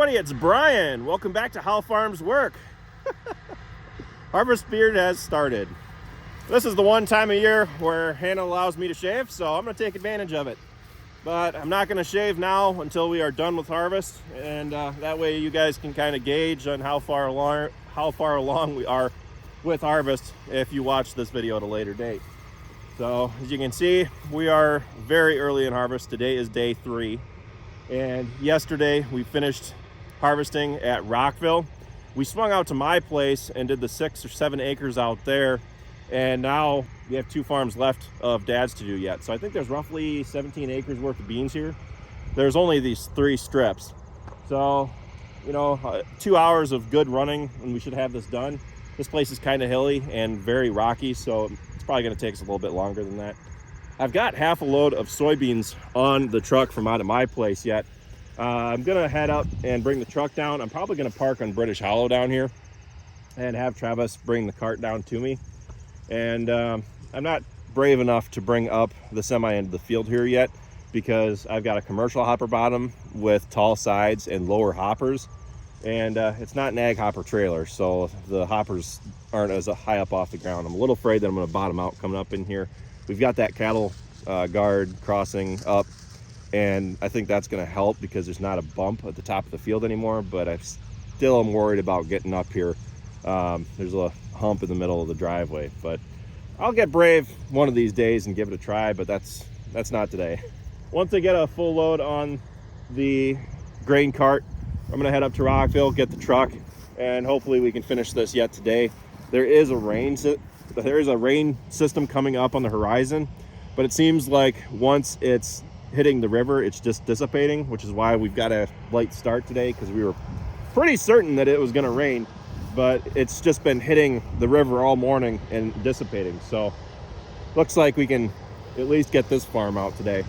everybody, it's Brian. Welcome back to How Farms Work. Harvest period has started. This is the one time of year where Hannah allows me to shave, so I'm going to take advantage of it. But I'm not going to shave now until we are done with harvest, and that way you guys can kind of gauge on how far along we are with harvest if you watch this video at a later date. So as you can see, we are very early in harvest. Today is day 3. And yesterday we finished harvesting at Rockville. We swung out to my place and did the 6 or 7 acres out there. And now we have 2 farms left of Dad's to do yet. So I think there's roughly 17 acres worth of beans here. There's only these 3 strips. So, 2 hours of good running and we should have this done. This place is kind of hilly and very rocky, so it's probably going to take us a little bit longer than that. I've got half a load of soybeans on the truck from out of my place yet. I'm gonna head up and bring the truck down. I'm probably gonna park on British Hollow down here and have Travis bring the cart down to me. And I'm not brave enough to bring up the semi into the field here yet because I've got a commercial hopper bottom with tall sides and lower hoppers. And it's not an ag hopper trailer, so the hoppers aren't as high up off the ground. I'm a little afraid that I'm gonna bottom out coming up in here. We've got that cattle guard crossing up, and I think that's going to help because there's not a bump at the top of the field anymore, but I still am worried about getting up here. There's a hump in the middle of the driveway, but I'll get brave one of these days and give it a try, but that's not today. Once I get a full load on the grain cart, I'm going to head up to Rockville, get the truck, and hopefully we can finish this yet today. There is a rain system coming up on the horizon, but it seems like once it's hitting the river, it's just dissipating, which is why we've got a late start today, because we were pretty certain that it was going to rain, but it's just been hitting the river all morning and dissipating. So looks like we can at least get this farm out today.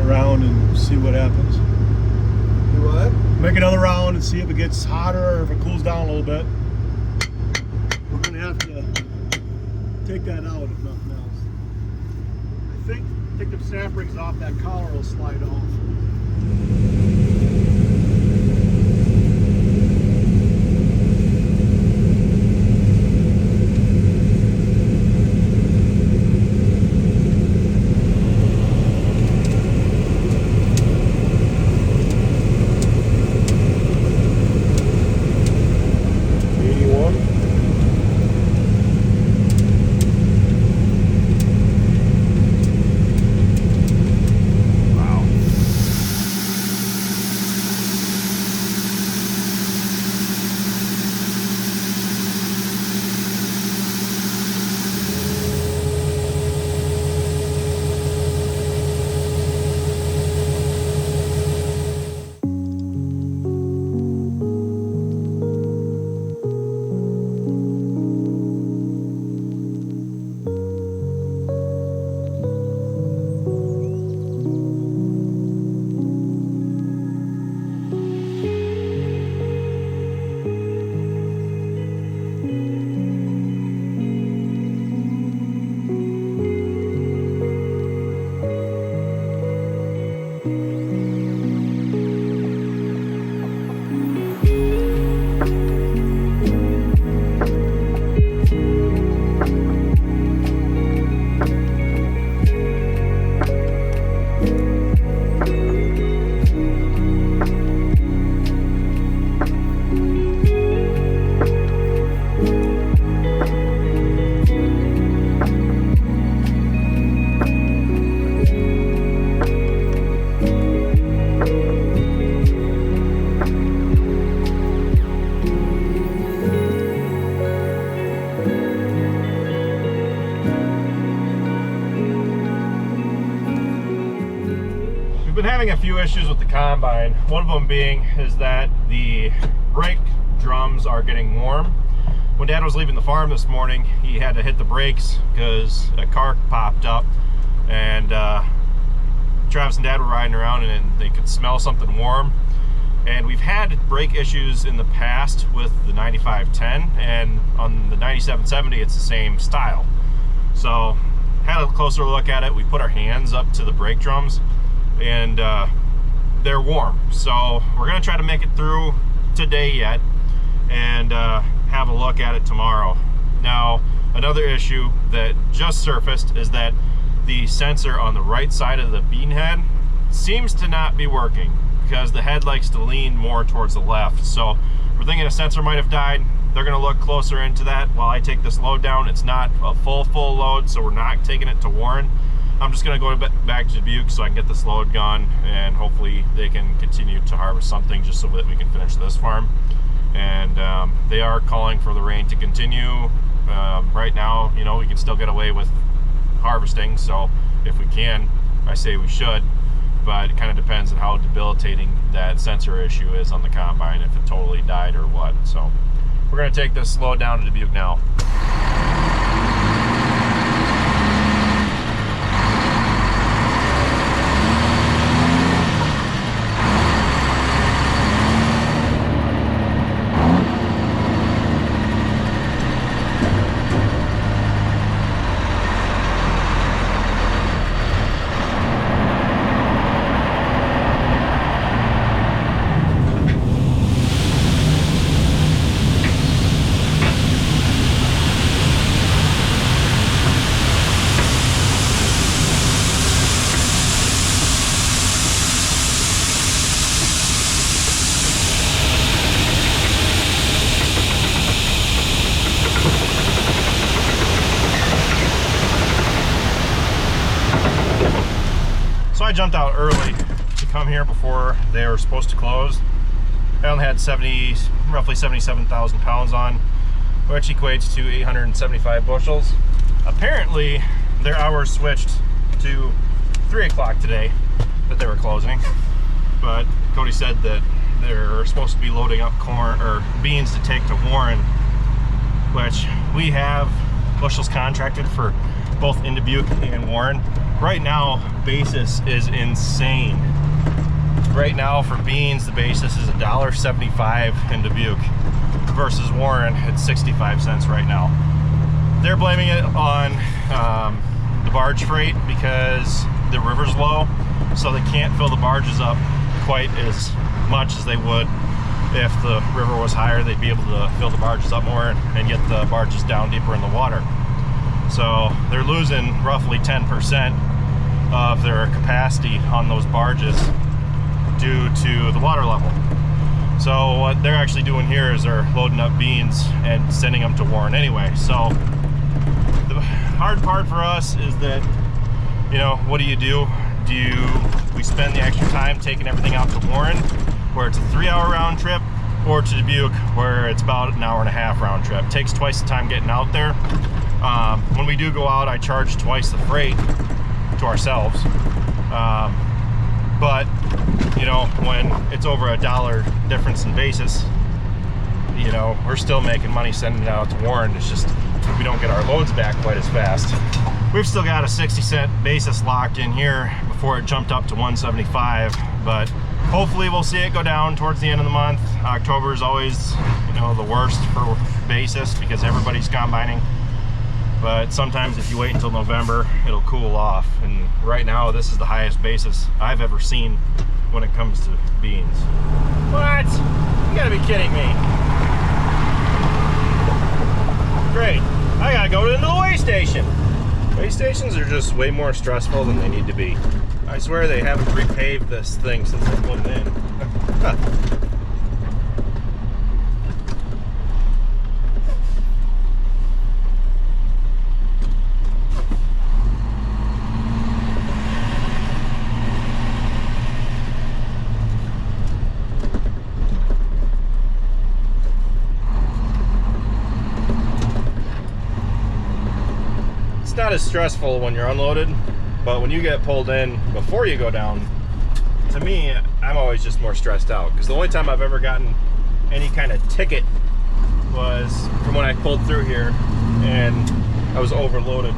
Round and see what happens. Do what? Make another round and see if it gets hotter or if it cools down a little bit. We're gonna have to take that out if nothing else. I think take the snap rings off, that collar will slide off. having a few issues with the combine. One of them being is that the brake drums are getting warm. When Dad was leaving the farm this morning, he had to hit the brakes because a car popped up, and Travis and Dad were riding around and they could smell something warm. And we've had brake issues in the past with the 9510, and on the 9770 it's the same style. So had a closer look at it. We put our hands up to the brake drums and they're warm. So we're gonna try to make it through today yet and have a look at it tomorrow. Now, another issue that just surfaced is that the sensor on the right side of the bean head seems to not be working because the head likes to lean more towards the left. So we're thinking a sensor might have died. They're gonna look closer into that while I take this load down. It's not a full load, so we're not taking it to Warren. I'm just gonna go back to Dubuque so I can get this load gone, and hopefully they can continue to harvest something just so that we can finish this farm. And they are calling for the rain to continue. Right now, you know, we can still get away with harvesting, so if we can, I say we should, but it kind of depends on how debilitating that sensor issue is on the combine, if it totally died or what. So we're going to take this load down to Dubuque now. I jumped out early to come here before they were supposed to close. I only had roughly 77,000 pounds on, which equates to 875 bushels. Apparently, their hours switched to 3 o'clock today that they were closing, but Cody said that they're supposed to be loading up corn or beans to take to Warren, which we have bushels contracted for both in Dubuque and Warren. Right now, basis is insane. Right now for beans, the basis is $1.75 in Dubuque versus Warren at 65 cents right now. They're blaming it on the barge freight because the river's low, so they can't fill the barges up quite as much as they would if the river was higher. They'd be able to fill the barges up more and get the barges down deeper in the water. So they're losing roughly 10% of their capacity on those barges due to the water level. So what they're actually doing here is they're loading up beans and sending them to Warren anyway. So the hard part for us is that, you know, what do? We spend the extra time taking everything out to Warren, where it's a 3-hour round trip, or to Dubuque, where it's about an 1.5-hour round trip. It takes twice the time getting out there. When we do go out, I charge twice the freight to ourselves. But, you know, when it's over $1 difference in basis, you know, we're still making money sending it out to Warren. It's just we don't get our loads back quite as fast. We've still got a 60-cent basis locked in here before it jumped up to 175, but hopefully we'll see it go down towards the end of the month. October is always, you know, the worst for basis because everybody's combining. But sometimes if you wait until November, it'll cool off. And right now, this is the highest basis I've ever seen when it comes to beans. What? You gotta be kidding me. Great. I gotta go to the weigh station. Weigh stations are just way more stressful than they need to be. I swear they haven't repaved this thing since they put it in. It's not as stressful when you're unloaded, but when you get pulled in before you go down, to me, I'm always just more stressed out, because the only time I've ever gotten any kind of ticket was from when I pulled through here and I was overloaded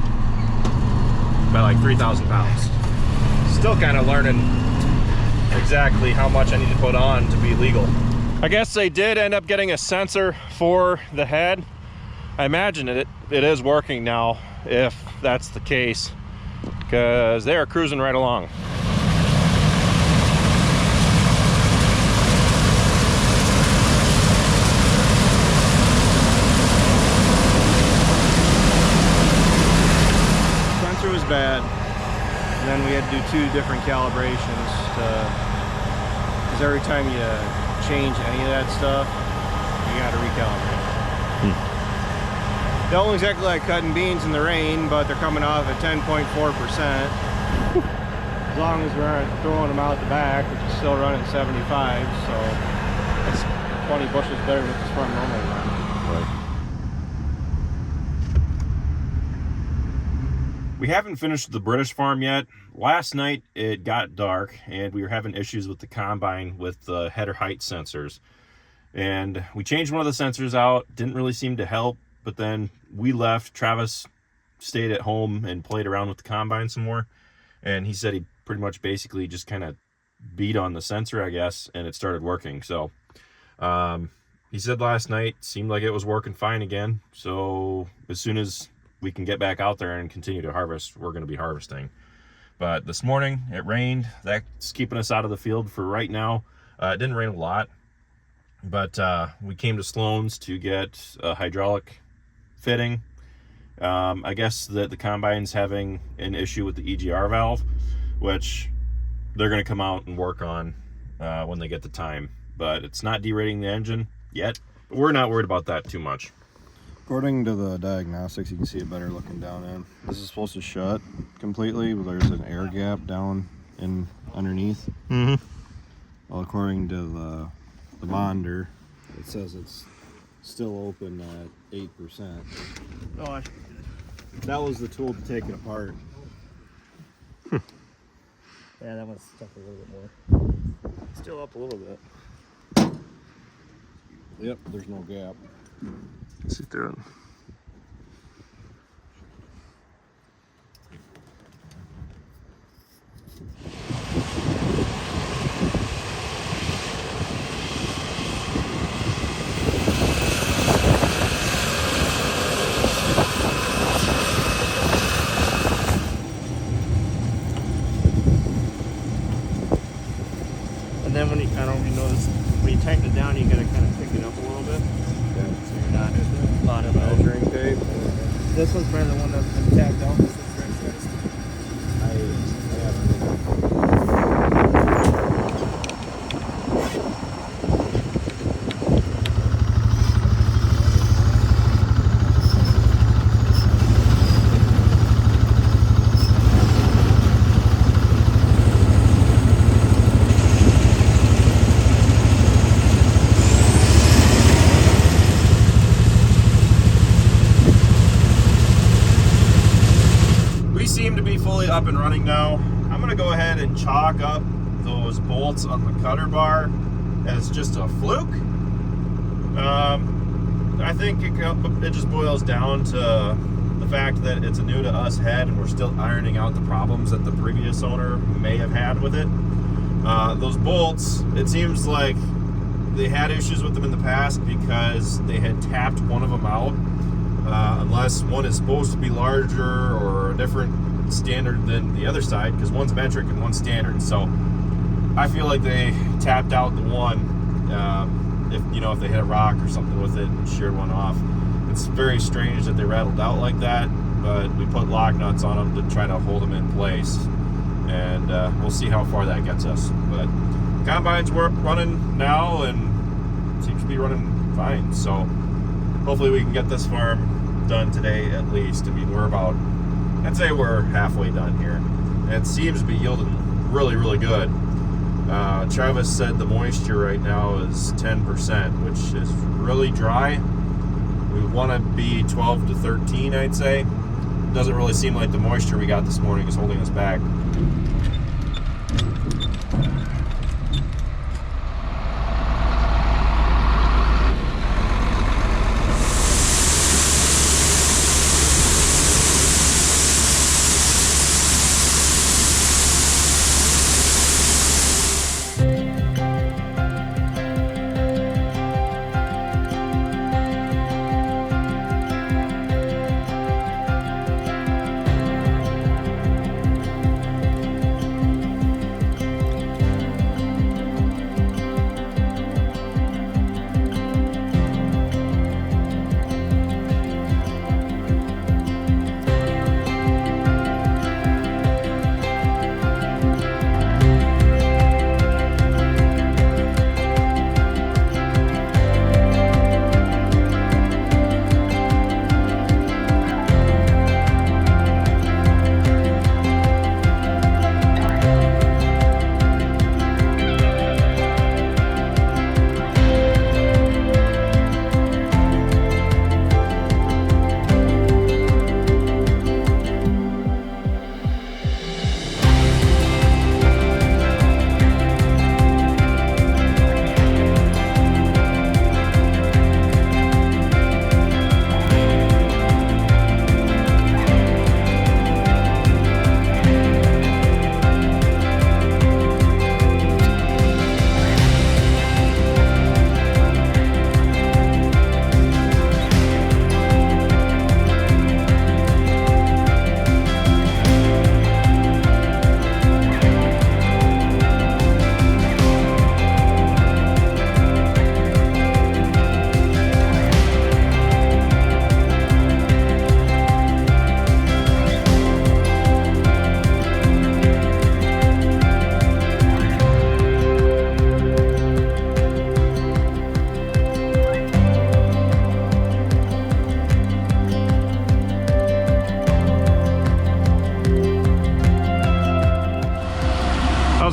by like 3,000 pounds. Still kind of learning exactly how much I need to put on to be legal. I guess they did end up getting a sensor for the head. I imagine it is working now, if that's the case, because they are cruising right along. Sensor was bad, and then we had to do 2 different calibrations because every time you change any of that stuff, you got to recalibrate. They don't look exactly like cutting beans in the rain, but they're coming off at 10.4%. As long as we aren't throwing them out the back, which is still running 75, so that's 20 bushels better than this front normally run. Right. We haven't finished the British farm yet. Last night it got dark and we were having issues with the combine with the header height sensors. And we changed one of the sensors out, didn't really seem to help, but then we left. Travis stayed at home and played around with the combine some more. And he said he pretty much basically just kind of beat on the sensor, I guess, and it started working. So he said last night seemed like it was working fine again. So as soon as we can get back out there and continue to harvest, we're going to be harvesting. But this morning it rained. That's keeping us out of the field for right now. It didn't rain a lot, but we came to Sloan's to get a hydraulic fitting. I guess that the combine's having an issue with the EGR valve, which they're going to come out and work on when they get the time. But it's not derating the engine yet. But we're not worried about that too much. According to the diagnostics, you can see it better looking down in. This is supposed to shut completely, but there's an air gap down in underneath. Mm-hmm. Well, according to the monitor, it says it's still open at 8%. Oh, That was the tool to take it apart. yeah, that one's stuck a little bit more. Still up a little bit. Yep, there's no gap. See through it. And then when you, I don't know if you notice, when you tighten it down, you gotta kind of pick it up a little bit. Yeah. So you're not a lot of Measuring tape. This one's probably the one that's been tacked down. This one's right sized. Seem to be fully up and running now. I'm gonna go ahead and chalk up those bolts on the cutter bar as just a fluke. I think it just boils down to the fact that it's a new to us head and we're still ironing out the problems that the previous owner may have had with it. Those bolts, it seems like they had issues with them in the past because they had tapped one of them out. Unless one is supposed to be larger or a different standard than the other side, because one's metric and one's standard. So I feel like they tapped out the one if they hit a rock or something with it and sheared one off. It's very strange that they rattled out like that, but we put lock nuts on them to try to hold them in place, and we'll see how far that gets us. But combine's running now and seems to be running fine, so hopefully we can get this farm done today at least. I mean, I'd say we're halfway done here. It seems to be yielding really, really good. Travis said the moisture right now is 10%, which is really dry. We want to be 12 to 13, I'd say. Doesn't really seem like the moisture we got this morning is holding us back.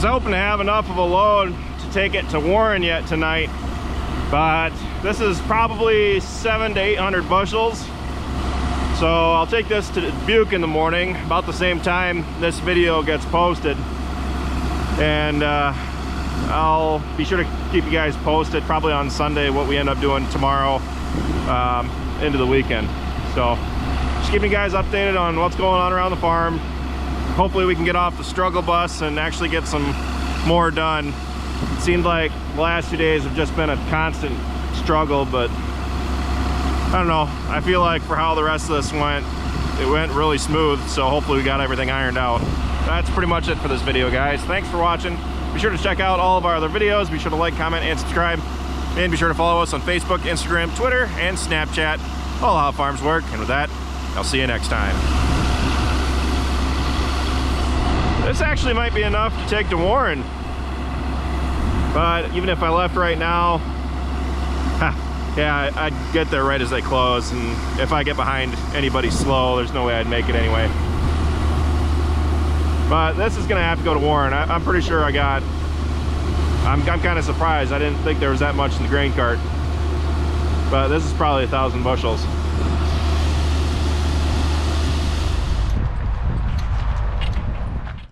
was hoping to have enough of a load to take it to Warren yet tonight, but this is probably 700 to 800 bushels. So I'll take this to Dubuque in the morning, about the same time this video gets posted. And I'll be sure to keep you guys posted probably on Sunday what we end up doing tomorrow into the weekend. So just keeping you guys updated on what's going on around the farm. Hopefully we can get off the struggle bus and actually get some more done. It seemed like the last 2 days have just been a constant struggle, but I don't know. I feel like for how the rest of this went, it went really smooth, so hopefully we got everything ironed out. That's pretty much it for this video, guys. Thanks for watching. Be sure to check out all of our other videos. Be sure to like, comment, and subscribe. And be sure to follow us on Facebook, Instagram, Twitter, and Snapchat. All how farms work. And with that, I'll see you next time. This actually might be enough to take to Warren. But even if I left right now, yeah, I'd get there right as they close. And if I get behind anybody slow, there's no way I'd make it anyway. But this is gonna have to go to Warren. I'm pretty sure I got, I'm kind of surprised. I didn't think there was that much in the grain cart. But this is probably 1,000 bushels.